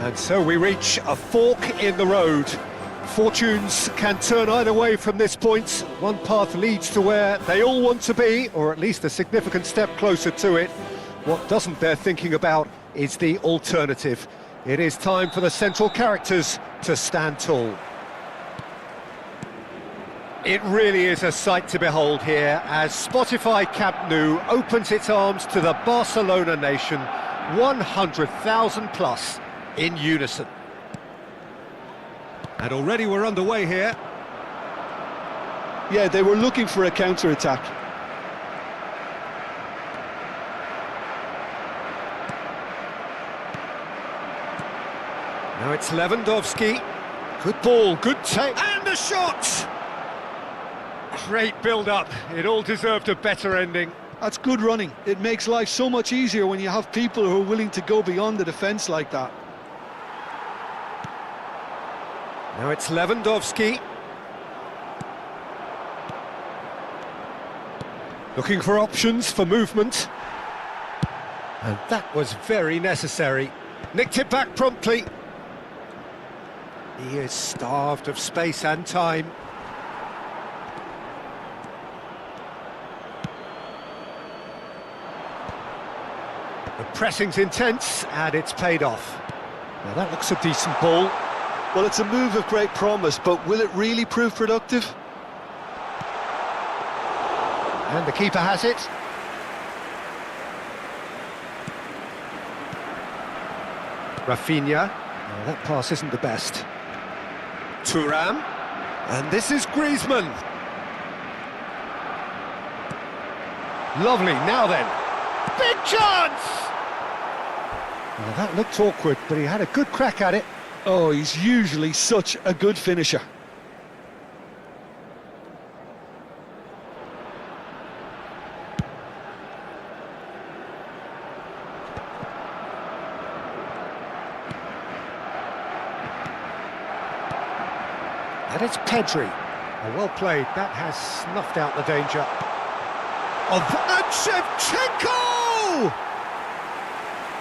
And so we reach a fork in the road. Fortunes can turn either way from this point. One path leads to where they all want to be, or at least a significant step closer to it. What doesn't bear thinking about is the alternative. It is time for the central characters to stand tall. It really is a sight to behold here as Spotify Camp Nou opens its arms to the Barcelona nation, 100,000 plus in unison. And already we're underway here. Yeah, they were looking for a counter-attack. Now it's Lewandowski. Good ball, good take, and a shot! Great build-up. It all deserved a better ending. That's good running. It makes life so much easier when you have people who are willing to go beyond the defence like that. Now it's Lewandowski. Looking for options for movement. And that was very necessary. Nicked it back promptly. He is starved of space and time. The pressing's intense, and it's paid off. Now that looks a decent ball. Well, it's a move of great promise, but will it really prove productive? And the keeper has it. Rafinha. Now that pass isn't the best. Thuram. And this is Griezmann. Lovely, now then. Big chance! Well, that looked awkward, but he had a good crack at it. Oh, he's usually such a good finisher. And it's Pedri. Oh, well played. That has snuffed out the danger. And Shevchenko!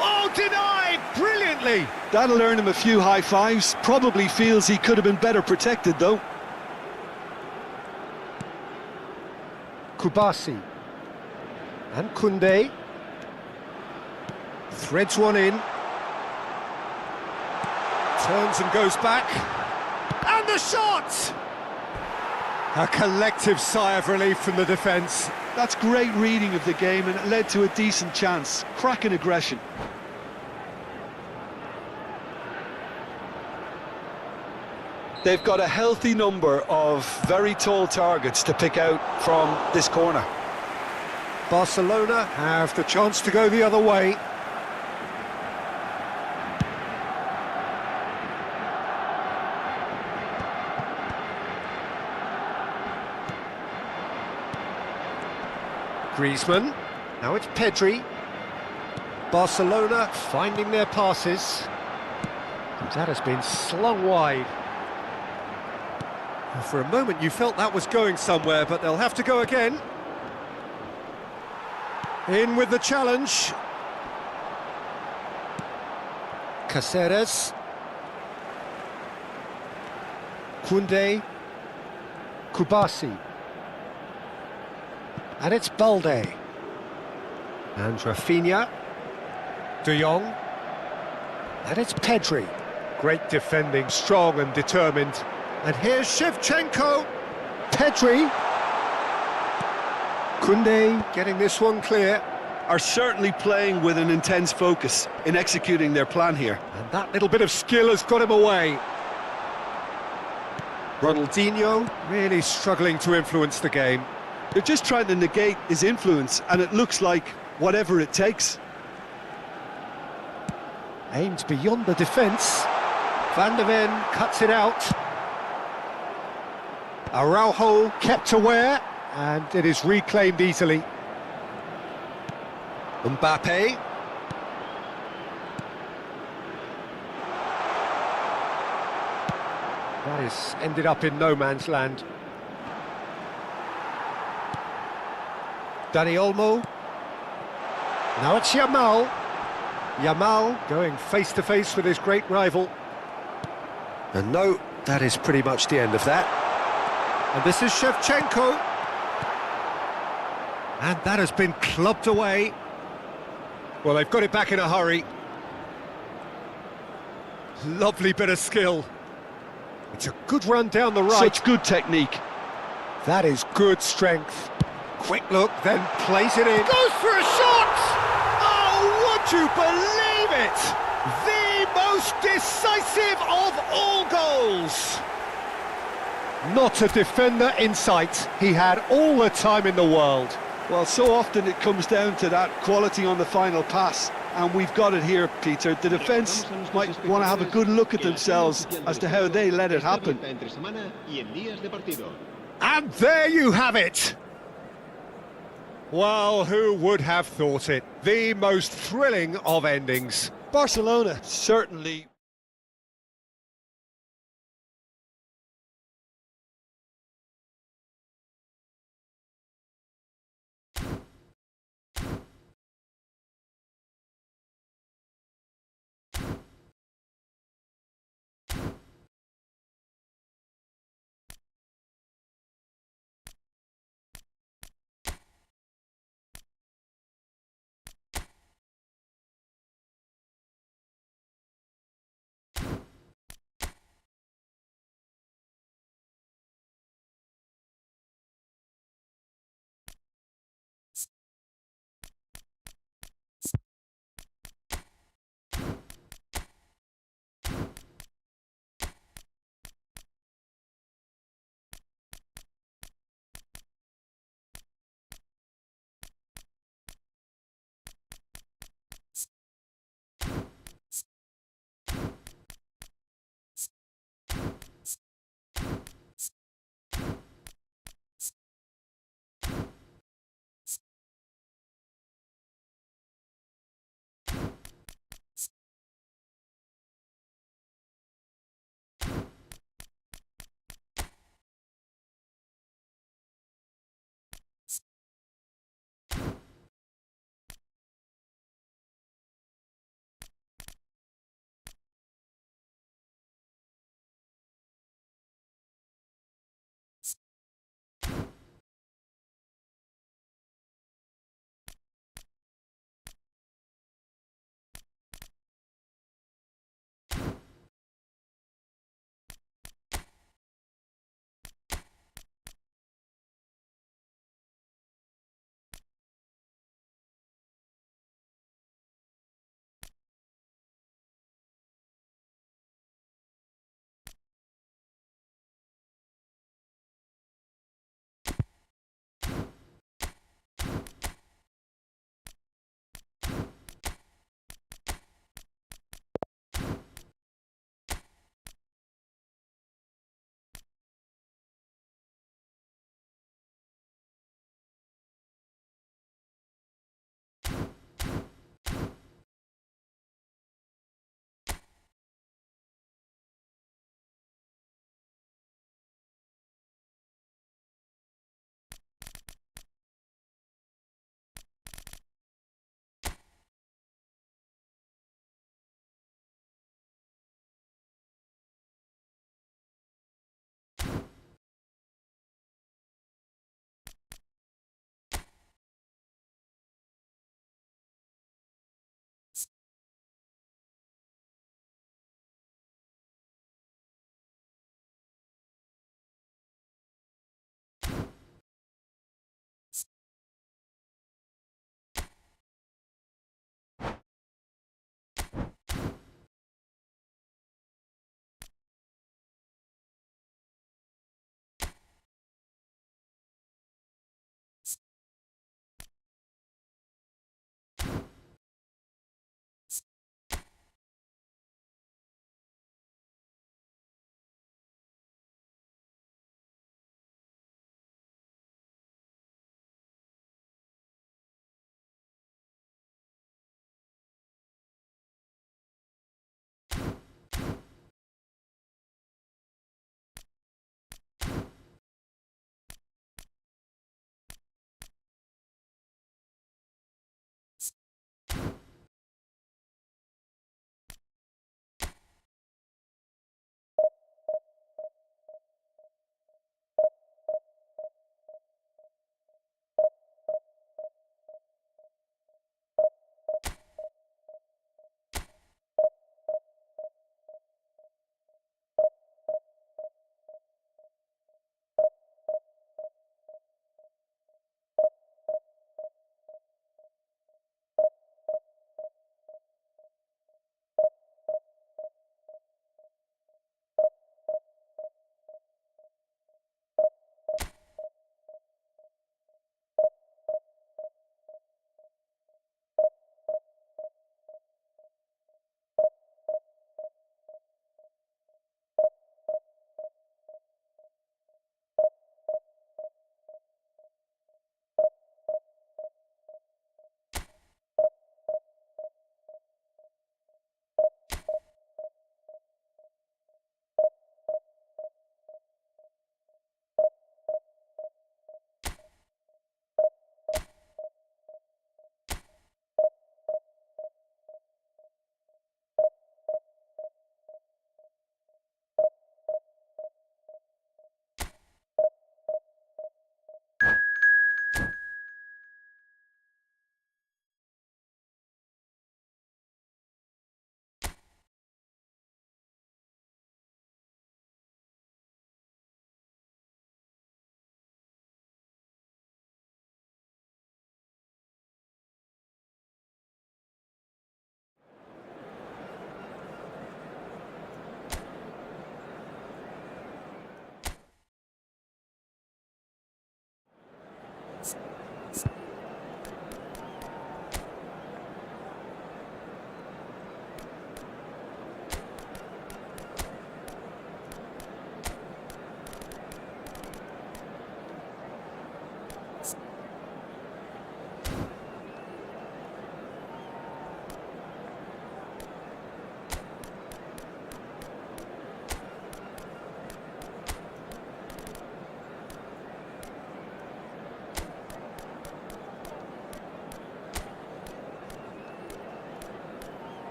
Oh, denied brilliantly. That'll earn him a few high fives. Probably feels he could have been better protected, though. Kubasi. And Koundé. Threads one in. Turns and goes back. And the shot! A collective sigh of relief from the defence. That's great reading of the game, and it led to a decent chance. Cracking aggression. They've got a healthy number of very tall targets to pick out from this corner. Barcelona have the chance to go the other way. Griezmann, now it's Pedri. Barcelona finding their passes. That has been slung wide. For a moment you felt that was going somewhere, but they'll have to go again. In with the challenge. Cáceres. Koundé. Kubasi. And it's Balde. And Rafinha. De Jong. And it's Pedri. Great defending, strong and determined. And here's Shevchenko. Pedri. Koundé getting this one clear. Are certainly playing with an intense focus in executing their plan here. And that little bit of skill has got him away. Ronaldinho really struggling to influence the game. They're just trying to negate his influence, and it looks like whatever it takes. Aimed beyond the defence. Van de Ven cuts it out. Araujo kept aware, and it is reclaimed easily. Mbappe. That is ended up in no man's land. Dani Olmo. Now it's Yamal. Yamal going face to face with his great rival. And no, that is pretty much the end of that. And this is Shevchenko. And that has been clubbed away. Well, they've got it back in a hurry. Lovely bit of skill. It's a good run down the right. Such good technique. That is good strength. Quick look, then plays it in. Goes for a shot! Oh, would you believe it? The most decisive of all goals. Not a defender in sight. He had all the time in the world. Well, so often it comes down to that quality on the final pass, and we've got it here, Peter. The defence might want to have a good look at themselves as to how they let it happen. And there you have it! Well, who would have thought it? The most thrilling of endings. Barcelona certainly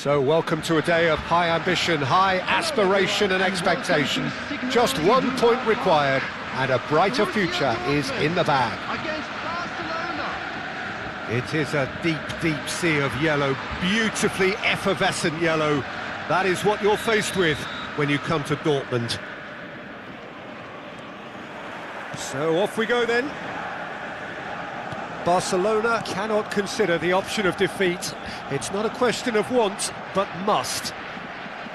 So welcome to a day of high ambition, high aspiration and expectation. Just 1 point required and a brighter future is in the bag. It is a deep, deep sea of yellow, beautifully effervescent yellow. That is what you're faced with when you come to Dortmund. So off we go then. Barcelona cannot consider the option of defeat. It's not a question of want, but must.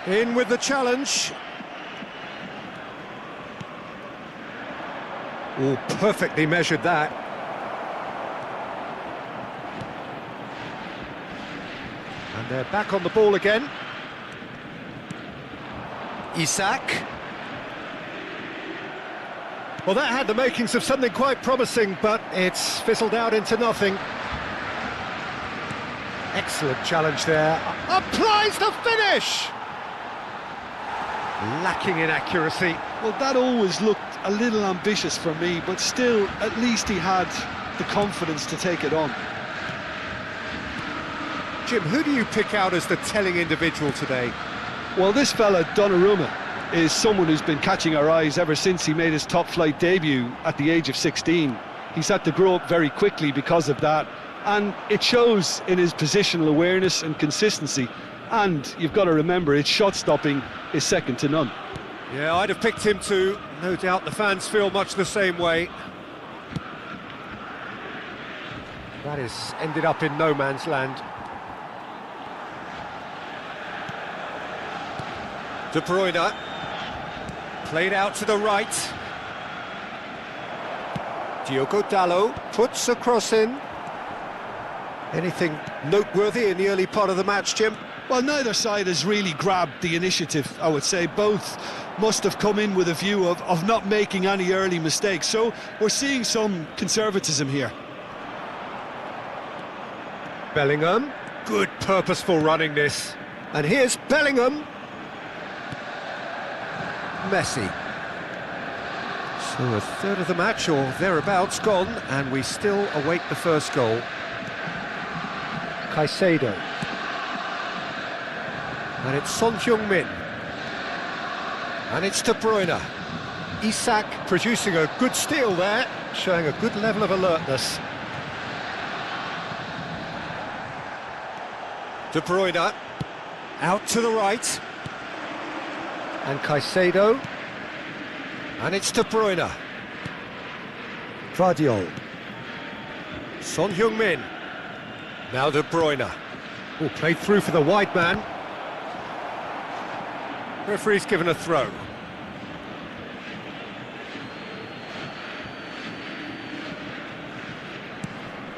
In with the challenge. Oh, perfectly measured that. And they're back on the ball again. Isak. Well, that had the makings of something quite promising, but it's fizzled out into nothing. Excellent challenge there. Applies the finish! Lacking in accuracy. Well, that always looked a little ambitious for me, but still, at least he had the confidence to take it on. Jim, who do you pick out as the telling individual today? Well, this fella, Donnarumma, is someone who's been catching our eyes ever since he made his top-flight debut at the age of 16. He's had to grow up very quickly because of that, and it shows in his positional awareness and consistency. And you've got to remember, his shot-stopping is second to none. Yeah, I'd have picked him too. No doubt the fans feel much the same way. That has ended up in no man's land. De Bruyne. Played out to the right. Diogo Dalot puts a cross in. Anything noteworthy in the early part of the match, Jim? Well, neither side has really grabbed the initiative, I would say. Both must have come in with a view of not making any early mistakes. So we're seeing some conservatism here. Bellingham. Good purposeful running this. And here's Bellingham. Messi. So a third of the match or thereabouts gone, and we still await the first goal. Caicedo. And it's Son Heung-min. And it's De Bruyne. Isak producing a good steal there, showing a good level of alertness. De Bruyne. Out to the right. And Caicedo. And it's De Bruyne. Guardiol. Son Heung-min. Now De Bruyne. Oh, played through for the wide man. Referee's given a throw.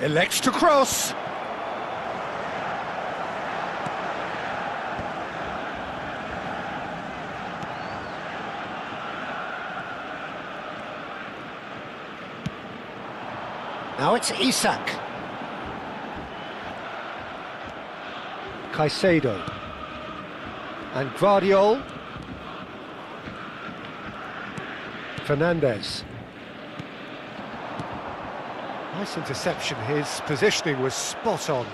Elects to cross. Now it's Isak. Caicedo. And Guardiol. Fernandez. Nice interception, his positioning was spot on.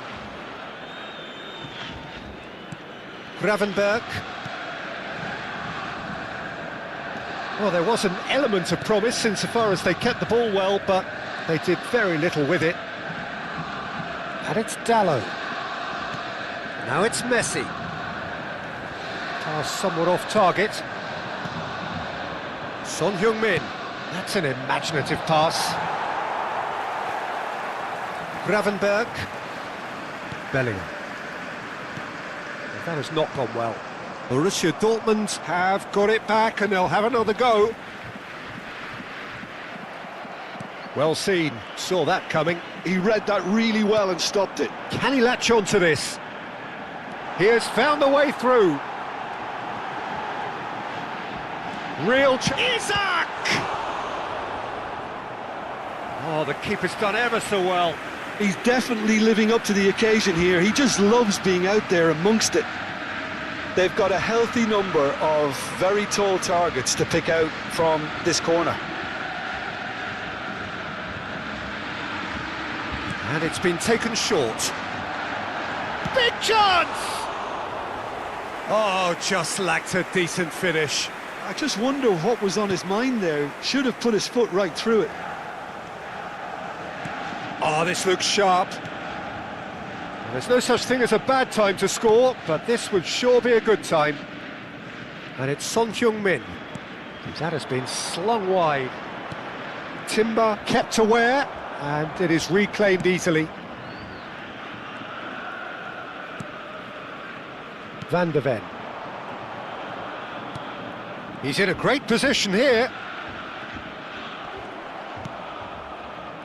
Gravenberg. Well, there was an element of promise insofar as they kept the ball well, but they did very little with it. And it's Dalot. Now it's Messi. Pass somewhat off target. Son Heung-min. That's an imaginative pass. Gravenberg. Bellingham. Well, that has not gone well. Borussia Dortmund have got it back and they'll have another go. Well seen, saw that coming. He read that really well and stopped it. Can he latch on to this? He has found the way through. Isak! Oh, the keeper's done ever so well. He's definitely living up to the occasion here. He just loves being out there amongst it. They've got a healthy number of very tall targets to pick out from this corner. And it's been taken short. Big chance! Oh, just lacked a decent finish. I just wonder what was on his mind there. Should have put his foot right through it. Oh, this looks sharp. There's no such thing as a bad time to score, but this would sure be a good time. And it's Son Heung-min. That has been slung wide. Timber kept aware, and it is reclaimed easily. Van der Ven. He's in a great position here.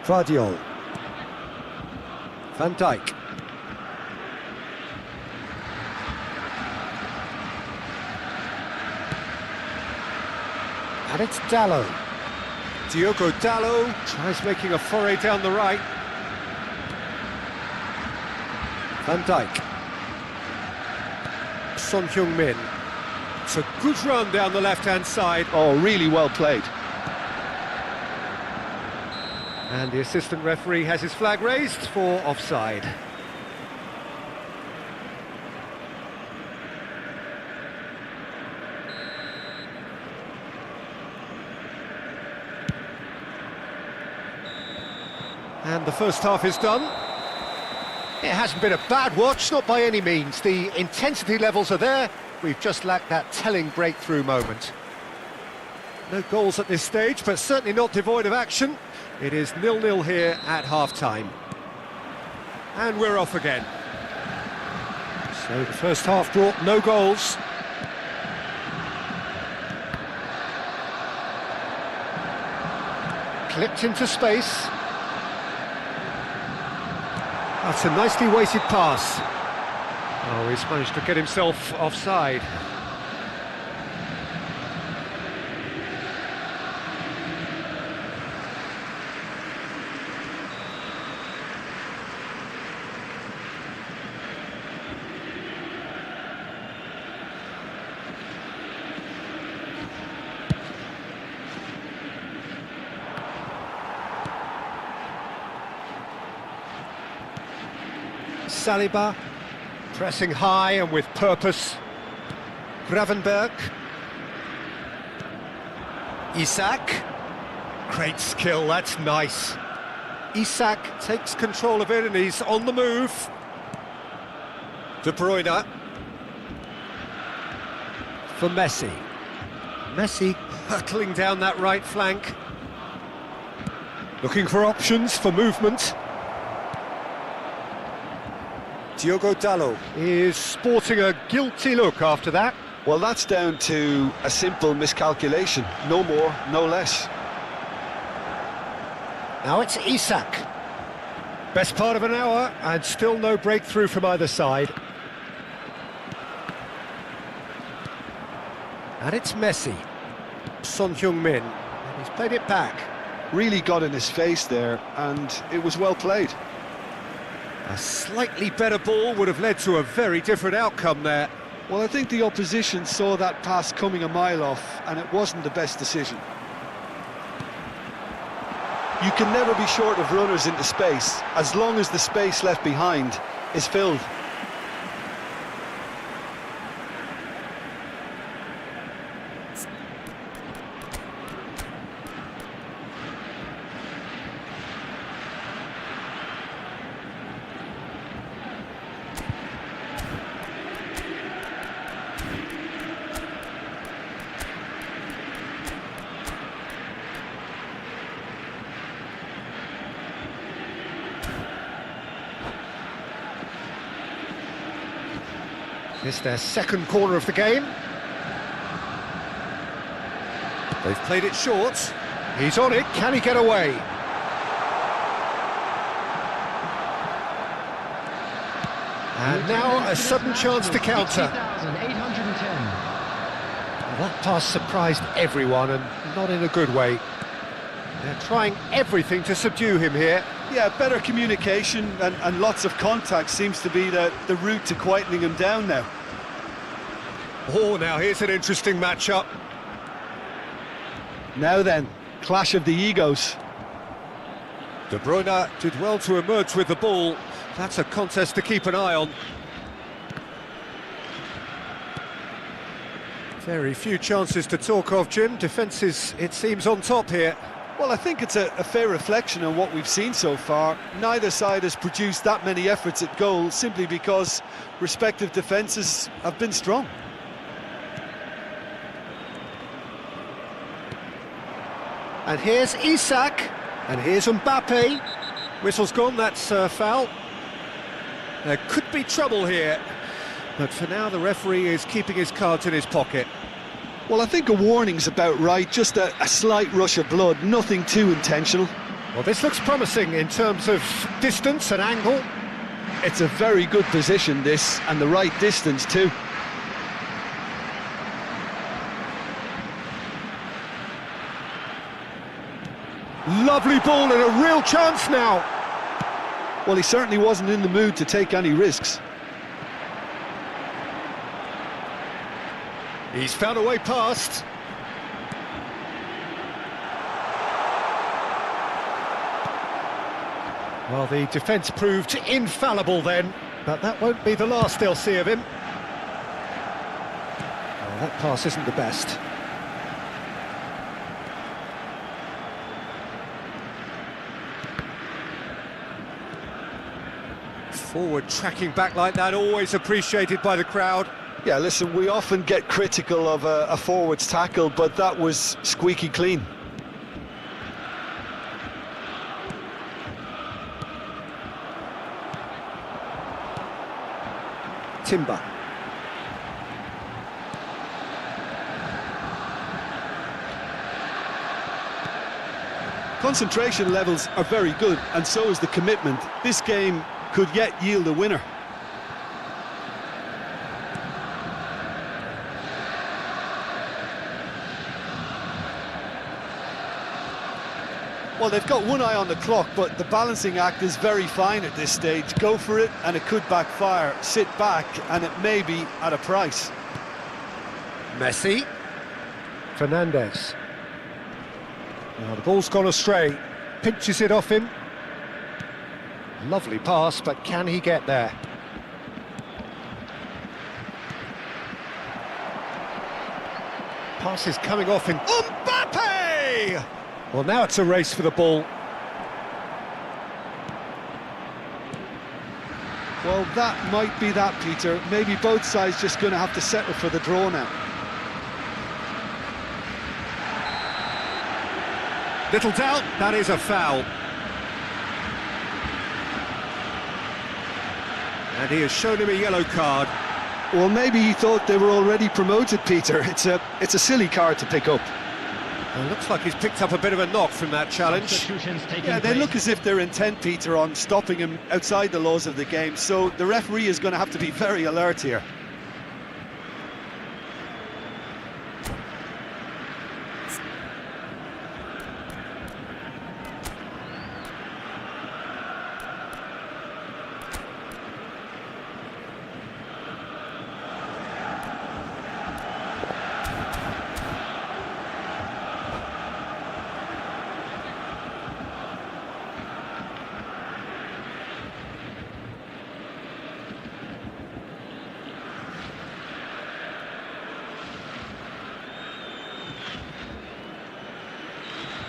Vardiol. Van Dijk. And it's Dalot. Diogo Dalot tries making a foray down the right. Van Dijk. Son Heung-min. It's a good run down the left-hand side. Oh, really well played. And the assistant referee has his flag raised for offside. And the first half is done. It hasn't been a bad watch, not by any means. The intensity levels are there. We've just lacked that telling breakthrough moment. No goals at this stage, but certainly not devoid of action. It is 0-0 here at half-time. And we're off again. So the first half brought no goals. Clipped into space. That's a nicely weighted pass. Oh, he's managed to get himself offside. Saliba, pressing high and with purpose. Gravenberg. Isak. Great skill, that's nice. Isak takes control of it and he's on the move. De Bruyne. For Messi. Messi hurtling down that right flank. Looking for options for movement. Diogo Dalot is sporting a guilty look after that. Well, that's down to a simple miscalculation. No more, no less. Now it's Isak. Best part of an hour and still no breakthrough from either side. And it's Messi. Son Heung-min. He's played it back. Really got in his face there, and it was well played. A slightly better ball would have led to a very different outcome there. Well, I think the opposition saw that pass coming a mile off, and it wasn't the best decision. You can never be short of runners into space, as long as the space left behind is filled. It's their second corner of the game. They've played it short. He's on it, can he get away? And now a sudden chance to counter. That pass surprised everyone, and not in a good way. They're trying everything to subdue him here. Yeah, better communication and lots of contact seems to be the route to quietening him down now. Oh, now here's an interesting matchup. Now then, clash of the egos. De Bruyne did well to emerge with the ball. That's a contest to keep an eye on. Very few chances to talk of, Jim. Defence is, it seems, on top here. Well, I think it's a fair reflection on what we've seen so far. Neither side has produced that many efforts at goal simply because respective defences have been strong. And here's Isak, and here's Mbappe. Whistle's gone, that's foul. There could be trouble here, but for now the referee is keeping his cards in his pocket. Well, I think a warning's about right, just a slight rush of blood, nothing too intentional. Well, this looks promising in terms of distance and angle. It's a very good position, this, and the right distance too. Lovely ball and a real chance now. Well, he certainly wasn't in the mood to take any risks. He's found a way past. Well, the defence proved infallible then, but that won't be the last they'll see of him. Oh, that pass isn't the best. Forward tracking back like that, always appreciated by the crowd. Yeah, listen, we often get critical of a forward's tackle, but that was squeaky clean. Timber. Concentration levels are very good, and so is the commitment. This game could yet yield a winner. Well, they've got one eye on the clock, but the balancing act is very fine at this stage. Go for it, and it could backfire. Sit back, and it may be at a price. Messi. Fernandez. Now the ball's gone astray. Pinches it off him. Lovely pass, but can he get there? Pass is coming off in. Mbappe! Well, now it's a race for the ball. Well, that might be that, Peter. Maybe both sides just going to have to settle for the draw now. Little doubt, that is a foul. And he has shown him a yellow card. Well, maybe he thought they were already promoted, Peter. It's a silly card to pick up. Well, looks like he's picked up a bit of a knock from that challenge. Yeah, they look as if they're intent, Peter, on stopping him outside the laws of the game, so the referee is going to have to be very alert here.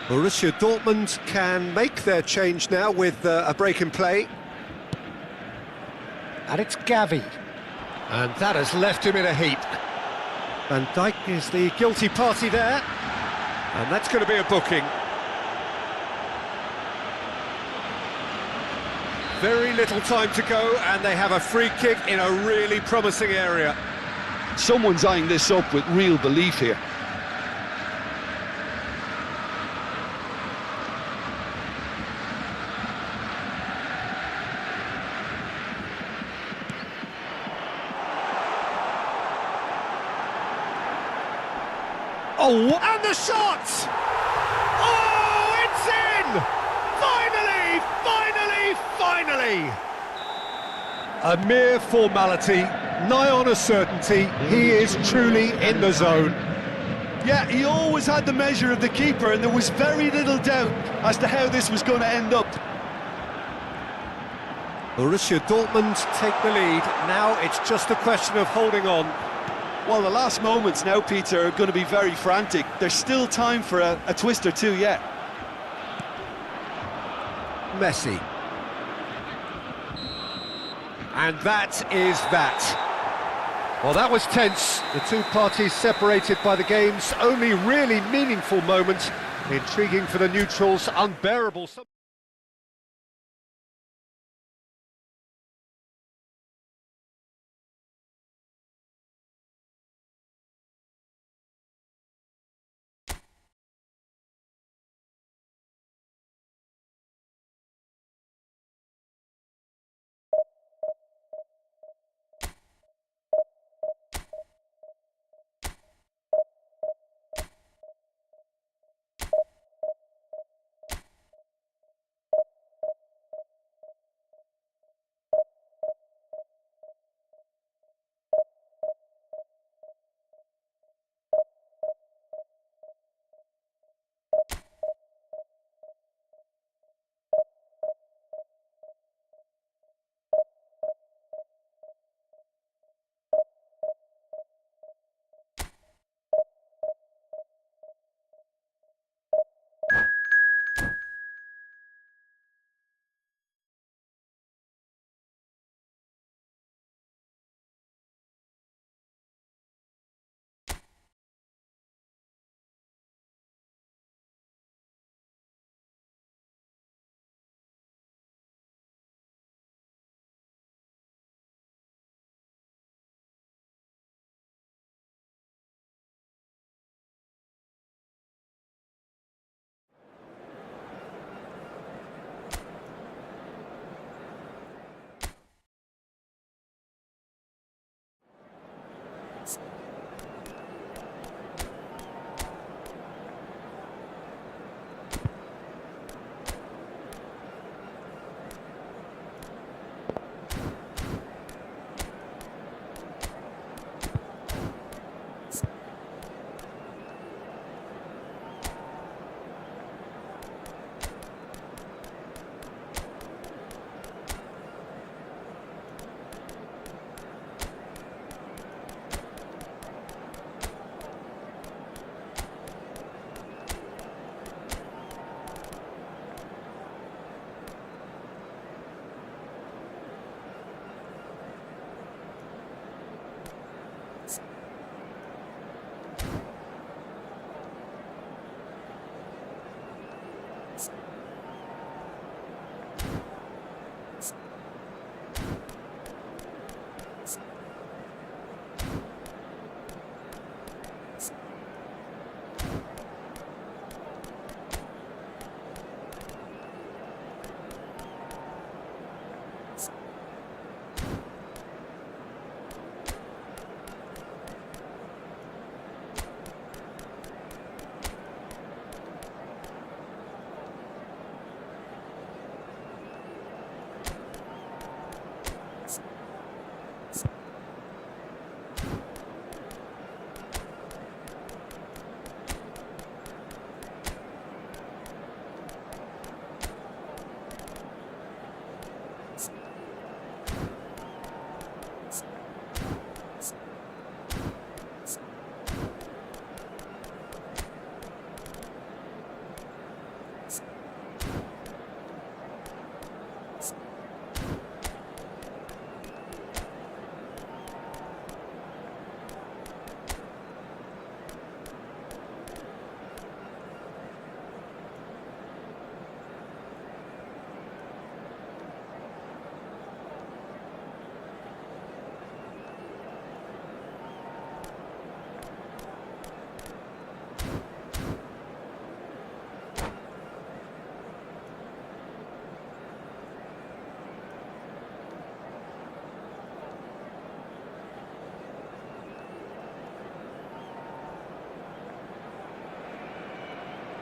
Borussia Dortmund can make their change now with a break in play. And it's Gavi. And that has left him in a heap. Van Dijk is the guilty party there. And that's going to be a booking. Very little time to go, and they have a free kick in a really promising area. Someone's eyeing this up with real belief here. Oh, and the shot! Oh, it's in! Finally! A mere formality, nigh on a certainty. He is truly in the zone. Yeah, he always had the measure of the keeper, and there was very little doubt as to how this was going to end up. Borussia Dortmund take the lead. Now it's just a question of holding on. Well, the last moments now, Peter, are going to be very frantic. There's still time for a twist or two yet. Messi. And that is that. Well, that was tense. The two parties separated by the game's only really meaningful moment. Intriguing for the neutrals, unbearable.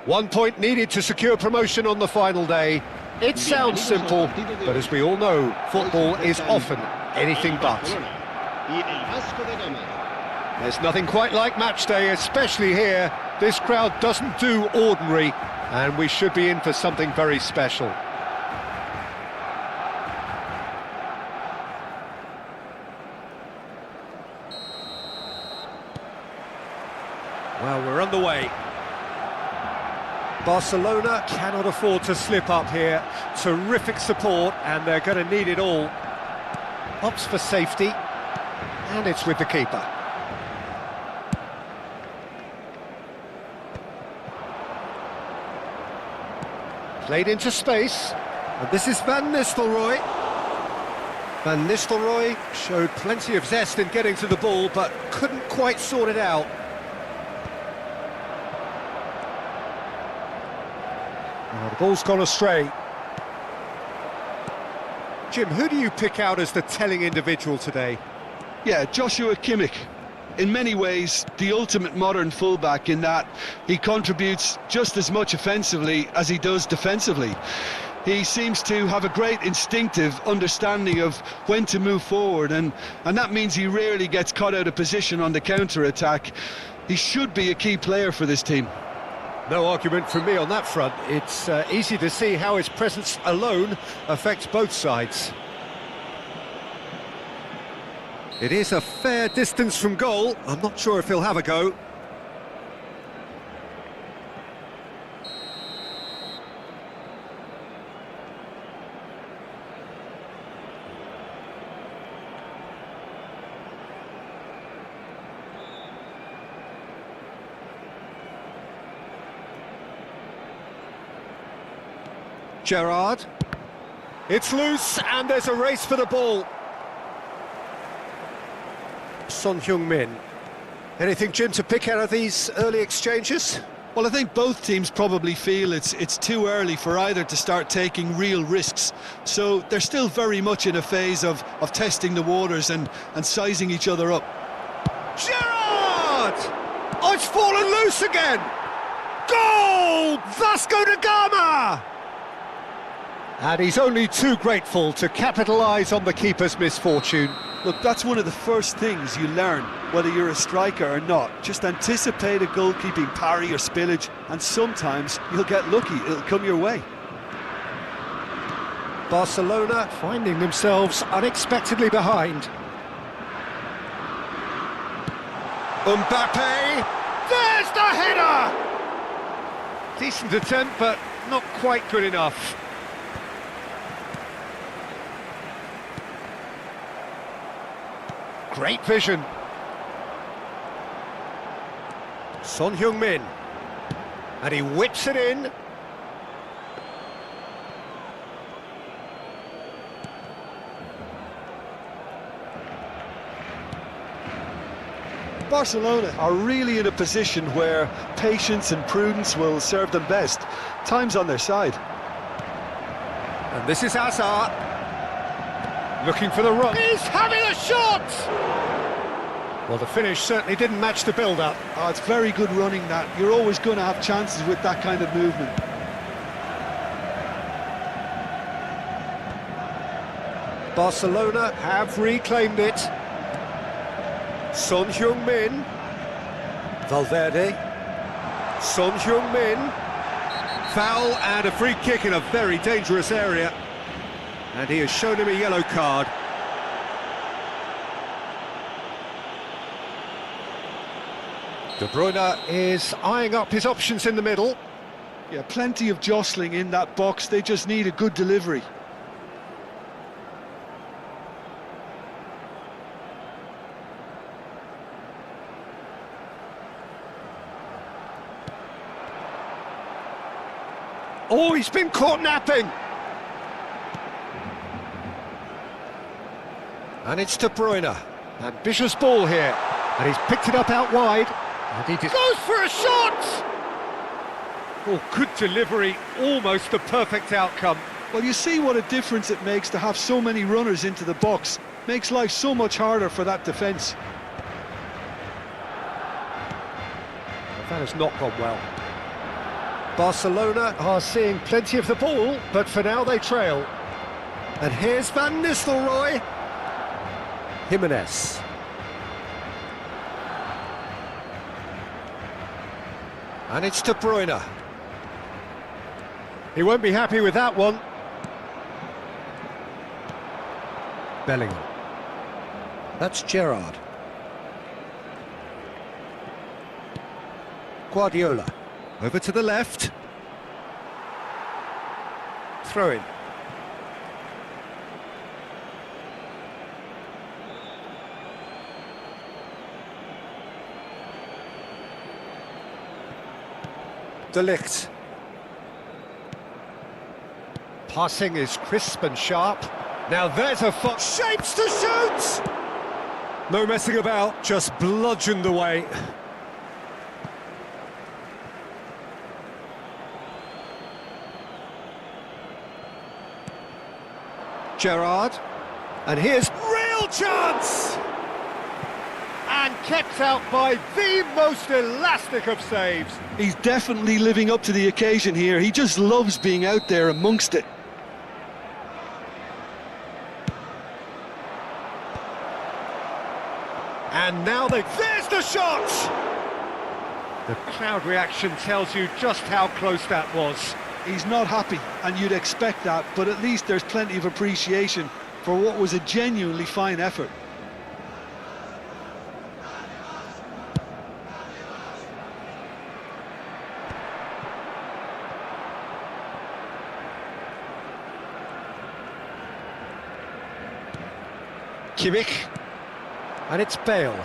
One point needed to secure promotion on the final day. It sounds simple, but as we all know, football is often anything but. There's nothing quite like match day, especially here. This crowd doesn't do ordinary, and we should be in for something very special. Well, we're underway. Barcelona cannot afford to slip up here. Terrific support, and they're going to need it all. Opts for safety, and it's with the keeper. Played into space, and this is Van Nistelrooy. Van Nistelrooy showed plenty of zest in getting to the ball, but couldn't quite sort it out. Oh, the ball's gone astray. Jim, who do you pick out as the telling individual today? Yeah, Joshua Kimmich. In many ways, the ultimate modern fullback in that he contributes just as much offensively as he does defensively. He seems to have a great instinctive understanding of when to move forward, and that means he rarely gets caught out of position on the counter-attack. He should be a key player for this team. No argument from me on that front. It's easy to see how his presence alone affects both sides. It is a fair distance from goal. I'm not sure if he'll have a go. Gerrard. It's loose, and there's a race for the ball. Son Heung-min. Anything, Jim, to pick out of these early exchanges? Well, I think both teams probably feel it's too early for either to start taking real risks. So they're still very much in a phase of testing the waters and sizing each other up. Gerrard! Oh, it's fallen loose again! Goal! Vasco da Gama! And he's only too grateful to capitalise on the keeper's misfortune. Look, that's one of the first things you learn, whether you're a striker or not. Just anticipate a goalkeeping parry or spillage, and sometimes you'll get lucky, it'll come your way. Barcelona finding themselves unexpectedly behind. Mbappe! There's the header! Decent attempt, but not quite good enough. Great vision. Son Heung-min. And he whips it in. Barcelona are really in a position where patience and prudence will serve them best. Time's on their side. And this is Hazard. Looking for the run. He's having a shot! Well, the finish certainly didn't match the build-up. Oh, it's very good running, that. You're always going to have chances with that kind of movement. Barcelona have reclaimed it. Son Heung-min. Valverde. Son Heung-min. Foul and a free kick in a very dangerous area. And he has shown him a yellow card. De Bruyne is eyeing up his options in the middle. Yeah, plenty of jostling in that box. They just need a good delivery. Oh, he's been caught napping. And it's De Bruyne. Ambitious ball here. And he's picked it up out wide. And he goes for a shot! Oh, good delivery. Almost the perfect outcome. Well, you see what a difference it makes to have so many runners into the box. Makes life so much harder for that defence. That has not gone well. Barcelona are seeing plenty of the ball, but for now they trail. And here's Van Nistelrooy. Jimenez. And it's De Bruyne. He won't be happy with that one. Bellingham. That's Gerrard. Guardiola. Over to the left. Throw in. De Ligt. Passing is crisp and sharp. Now there's a shapes to shoot! No messing about, just bludgeoned away. Gerrard. And here's real chance! And kept out by the most elastic of saves. He's definitely living up to the occasion here. He just loves being out there amongst it. And now there's the shot! The crowd reaction tells you just how close that was. He's not happy, and you'd expect that, but at least there's plenty of appreciation for what was a genuinely fine effort. Kimmich. And it's Bale.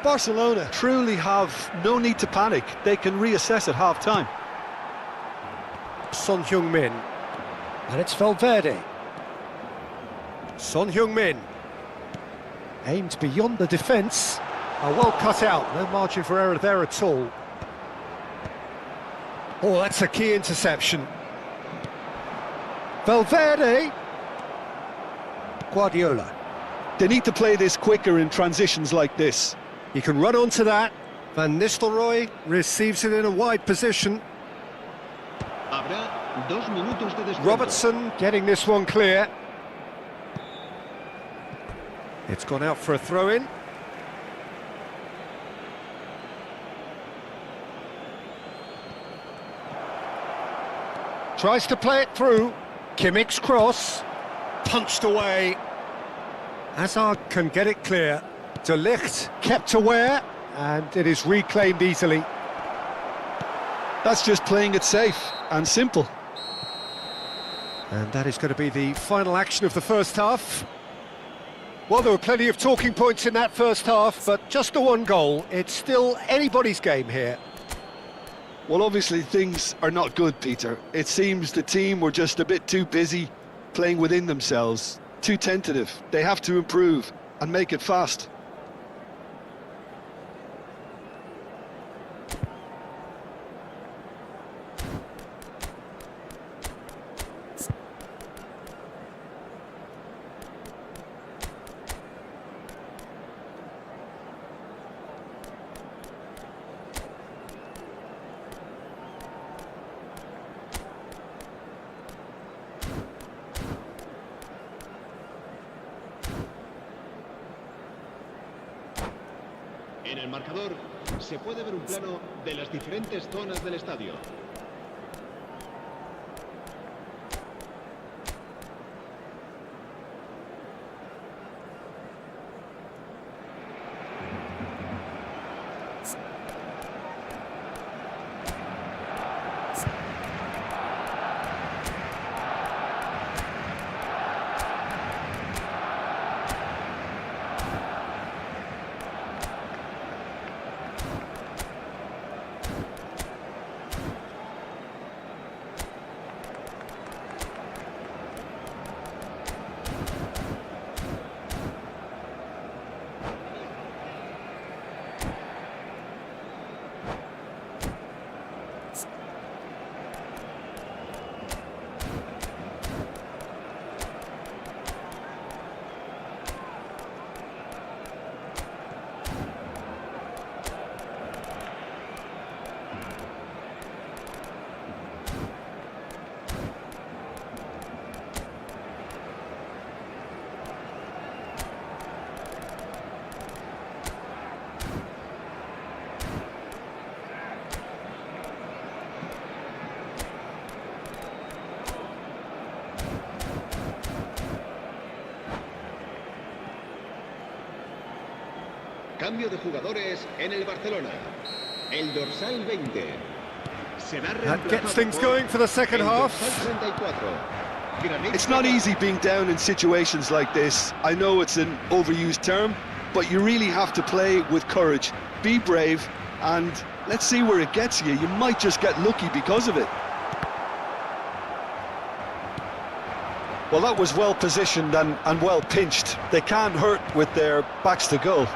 Barcelona truly have no need to panic. They can reassess at half-time. Son Heung-min. And it's Valverde. Son Heung-min. Aimed beyond the defence. Well cut out, no margin for error there at all. Oh, that's a key interception. Valverde. Guardiola. They need to play this quicker in transitions like this. He can run onto that. Van Nistelrooy receives it in a wide position. Robertson getting this one clear. It's gone out for a throw-in. Tries to play it through. Kimmich's cross. Punched away. Hazard can get it clear. De Ligt kept aware, and it is reclaimed easily. That's just playing it safe and simple. And that is going to be the final action of the first half. Well, there were plenty of talking points in that first half, but just the one goal. It's still anybody's game here. Well, obviously things are not good, Peter. It seems the team were just a bit too busy playing within themselves, too tentative. They have to improve and make it fast. En el marcador se puede ver un plano de las diferentes zonas del estadio. Cambio de jugadores en el Barcelona. el dorsal 20. Será That gets reemplazado things por going for the second el half. dorsal 34. Granit It's not Xhaka. easy being down in situations like this. I know it's an overused term, but you really have to play with courage. Be brave, and let's see where it gets you. You might just get lucky because of it. Well, that was well positioned and well pinched. They can't hurt with their backs to goal.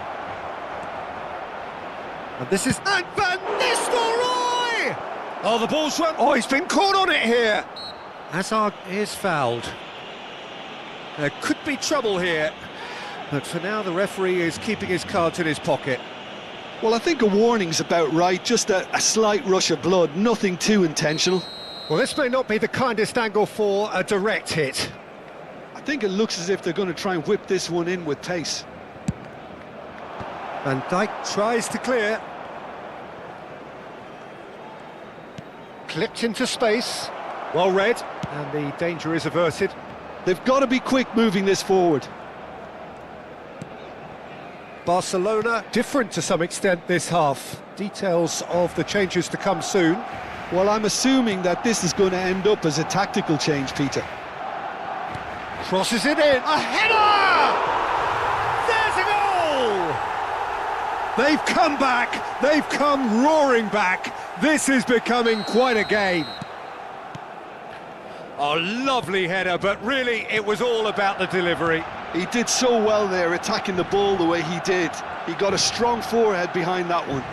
And this is... And Van Nistelrooy! Oh, the ball's run... Oh, he's been caught on it here! Hazard is fouled. There could be trouble here. But for now, the referee is keeping his cards in his pocket. Well, I think a warning's about right. Just a slight rush of blood, nothing too intentional. Well, this may not be the kindest angle for a direct hit. I think it looks as if they're going to try and whip this one in with pace. Van Dijk tries to clear. Clipped into space. Well read, and the danger is averted. They've got to be quick moving this forward. Barcelona different to some extent this half. Details of the changes to come soon. Well, I'm assuming that this is going to end up as a tactical change, Peter. Crosses it in. A header! There's a goal! They've come back. They've come roaring back. This is becoming quite a game. A lovely header, but really it was all about the delivery. He did so well there, attacking the ball the way he did. He got a strong forehead behind that one.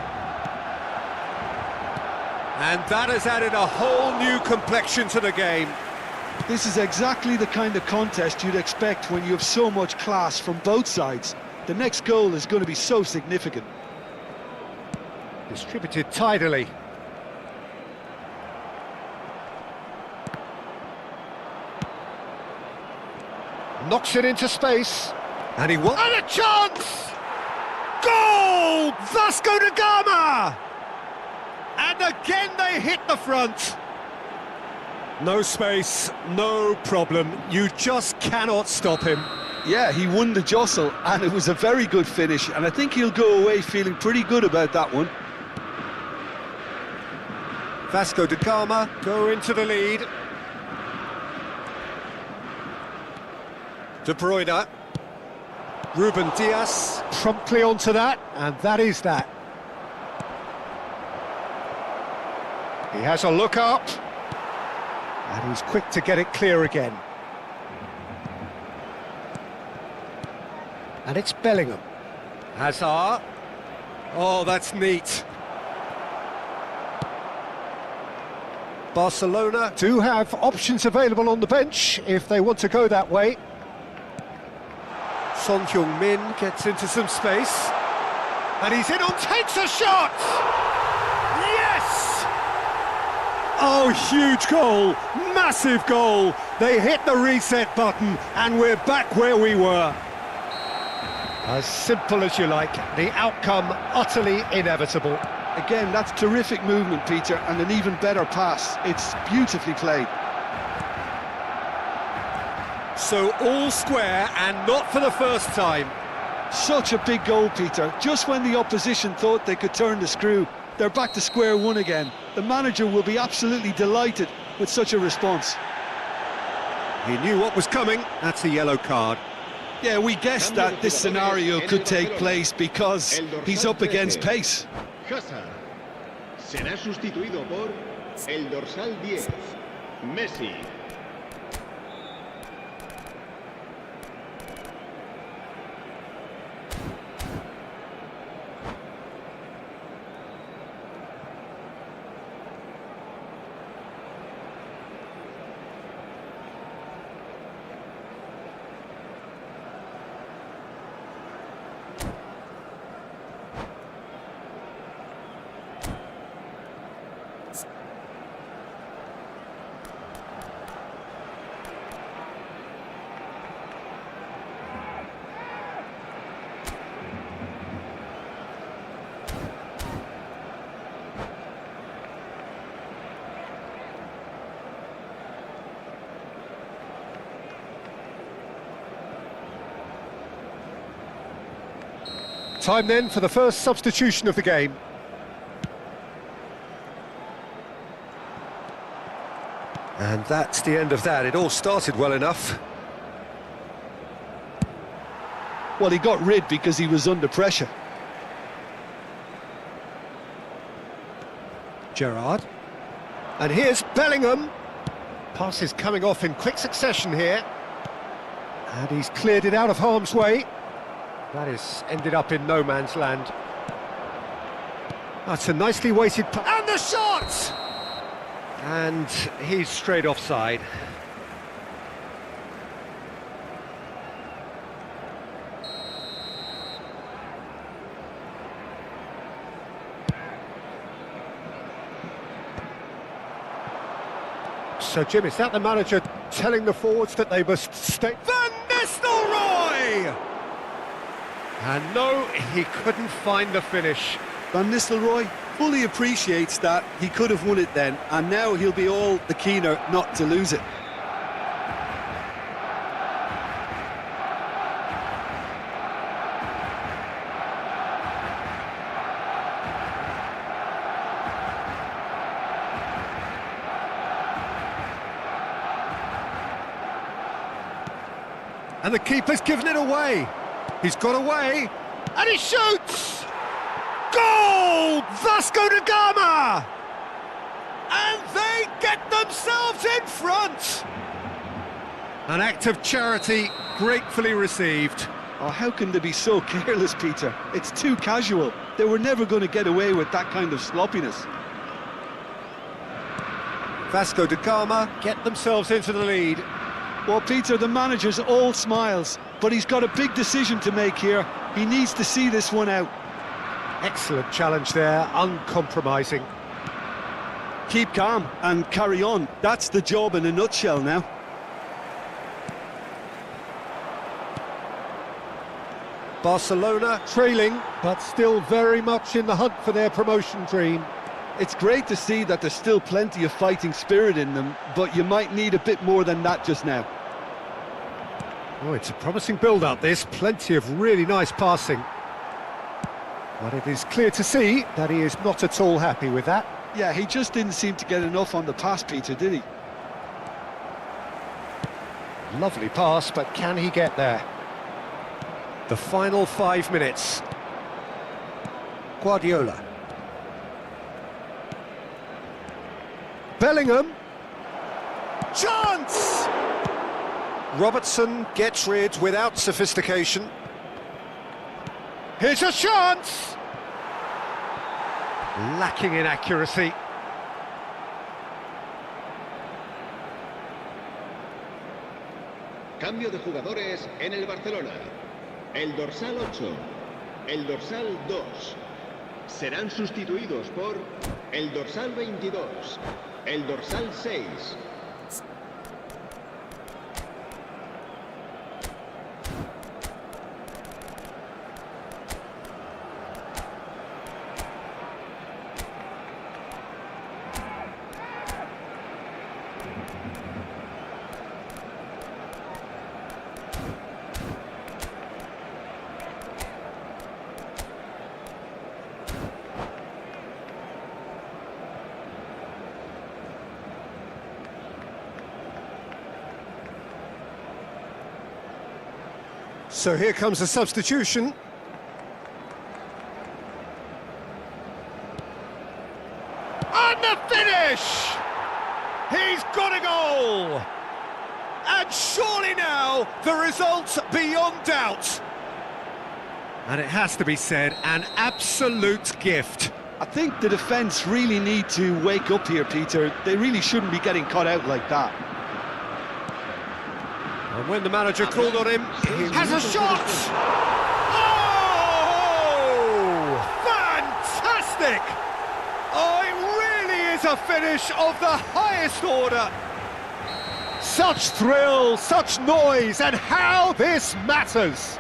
And that has added a whole new complexion to the game. This is exactly the kind of contest you'd expect when you have so much class from both sides. The next goal is going to be so significant. Distributed tidily. Knocks it into space. And he won. And a chance! Goal! Vasco da Gama! And again they hit the front. No space, no problem. You just cannot stop him. Yeah, he won the jostle, and it was a very good finish, and I think he'll go away feeling pretty good about that one. Vasco da Gama go into the lead. De Bruyne. Ruben Dias promptly onto that, and that is that. He has a look up, and he's quick to get it clear again. And it's Bellingham. Hazard. Oh, that's neat. Barcelona do have options available on the bench if they want to go that way. Son Heung-min gets into some space. And he's in on, takes a shot! Yes! Oh, huge goal, massive goal. They hit the reset button and we're back where we were. As simple as you like, the outcome utterly inevitable. Again, that's terrific movement, Peter, and an even better pass. It's beautifully played. So all square, and not for the first time. Such a big goal, Peter. Just when the opposition thought they could turn the screw, they're back to square one again. The manager will be absolutely delighted with such a response. He knew what was coming. That's a yellow card. Yeah, we guessed that this scenario could take place because he's up against pace. Hazard será sustituido por el dorsal 10, Messi. Time then for the first substitution of the game. And that's the end of that. It all started well enough. Well, he got rid because he was under pressure. Gerrard. And here's Bellingham. Passes coming off in quick succession here. And he's cleared it out of harm's way. That is ended up in no man's land. That's a nicely weighted... And the shot! And he's straight offside. So, Jim, is that the manager telling the forwards that they must stay... Van Nistelrooy! And no, he couldn't find the finish. Van Nistelrooy fully appreciates that he could have won it then, and now he'll be all the keener not to lose it. And the keeper's given it away. He's got away, and he shoots! Goal! Vasco da Gama! And they get themselves in front! An act of charity gratefully received. Oh, how can they be so careless, Peter? It's too casual. They were never going to get away with that kind of sloppiness. Vasco da Gama get themselves into the lead. Well, Peter, the manager's all smiles, but he's got a big decision to make here. He needs to see this one out. Excellent challenge there, uncompromising. Keep calm and carry on. That's the job in a nutshell now. Barcelona trailing, but still very much in the hunt for their promotion dream. It's great to see that there's still plenty of fighting spirit in them, but you might need a bit more than that just now. Oh, it's a promising build-up, this. Plenty of really nice passing. But it is clear to see that he is not at all happy with that. Yeah, he just didn't seem to get enough on the pass, Peter, did he? Lovely pass, but can he get there? The final 5 minutes. Guardiola. Bellingham. Chance! Robertson gets rid without sophistication. Here's a chance! Lacking in accuracy. Cambio de jugadores en el Barcelona. El dorsal 8, el dorsal 2. Serán sustituidos por el dorsal 22, el dorsal 6. So here comes a substitution. And the finish! He's got a goal! And surely now, the result's beyond doubt. And it has to be said, an absolute gift. I think the defence really need to wake up here, Peter. They really shouldn't be getting caught out like that. And when the manager called on him, he has a shot! Oh! Fantastic! Oh, it really is a finish of the highest order. Such thrill, such noise, and how this matters.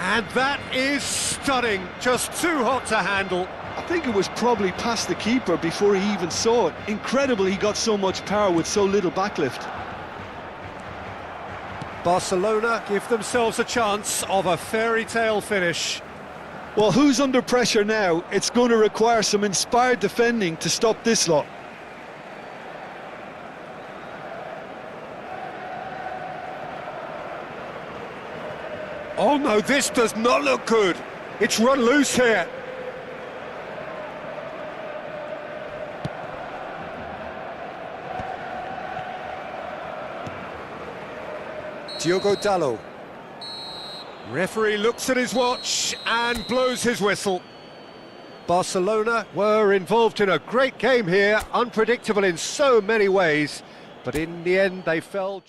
And that is stunning, just too hot to handle. I think it was probably past the keeper before he even saw it. Incredible he got so much power with so little backlift. Barcelona give themselves a chance of a fairy tale finish. Well, who's under pressure now? It's going to require some inspired defending to stop this lot. Oh no, this does not look good. It's run loose here. Diogo Dallo. Referee looks at his watch and blows his whistle. Barcelona were involved in a great game here, unpredictable in so many ways, but in the end they fell.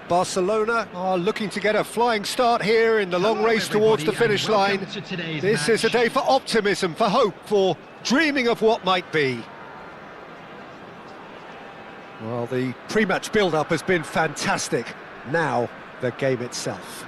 Barcelona are looking to get a flying start here in the long race towards the finish line. This is a day for optimism, for hope, for dreaming of what might be. Well, the pre-match build-up has been fantastic. Now, the game itself.